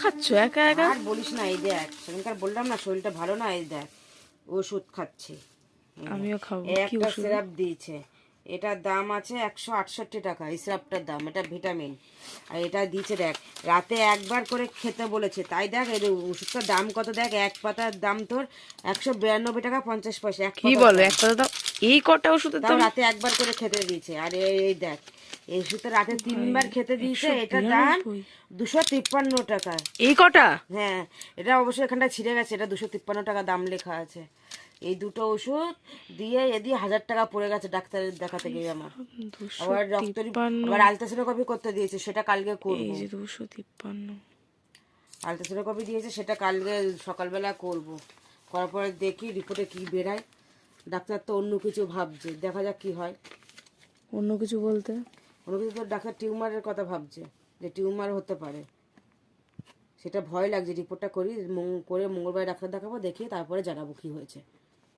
খাচ্ছ একা একা? আর বলিস না, এই দেখ সেদিনকার বললাম না শরীরটা ভালো না, এই দেখ ওষুধ খাচ্ছি। আমিও খাবো। কি একটা ওষুধ? সিরাপ দিয়েছে, এটার দাম আছে 168 টাকা, এই সিরাপটার দাম, এটা ভিটামিন। আর এটা দিয়েছে দেখ রাতে একবার করে খেতে বলেছে, তাই দেখ এই ওষুধটার দাম কত দেখ, এক পাতার দাম তোর 192 টাকা 50 পয়সা, এক কি পাতার বলো, দাম। একটা দাও। এই কটা ওষুধের তাও দাম? রাতে একবার করে খেতে দিয়েছে। আর এই দেখ এই ওষুধটা রাতে ভাই, 3বার খেতে দিয়েছে, এটার দাম 192। 253 টাকা। এই কটা? হ্যাঁ, এটা অবশ্যই এখানটা ছিঁড়ে গেছে, এটা 253 টাকা দাম লেখা আছে। এই দুটো ওষুধ দিয়ে এদি 1000 টাকা পড়ে গেছে ডাক্তারের দেখাতে গিয়ে আমার। আবার রক্ত 253। আবার আলট্রাসোনোগ্রাফি করতে দিয়েছে, সেটা কালকে এই করব। যে 253। আলট্রাসোনোগ্রাফি দিয়েছে, সেটা কালকে সকালবেলা করব। করার পরে দেখি রিপোর্টে কি বেরায়। ডাক্তার তো অন্য কিছু ভাবছে, দেখা যাক কি হয়। অন্য কিছু বলতে? অন্য কিছু তো ডাক্তার টিউমারের কথা ভাবছে, যে টিউমার হতে পারে। সেটা ভয় লাগছে, রিপোর্টটা করি করে মঙ্গলবার ডাক্তার দেখাবো, দেখিয়ে তারপরে জানাবো কি হয়েছে।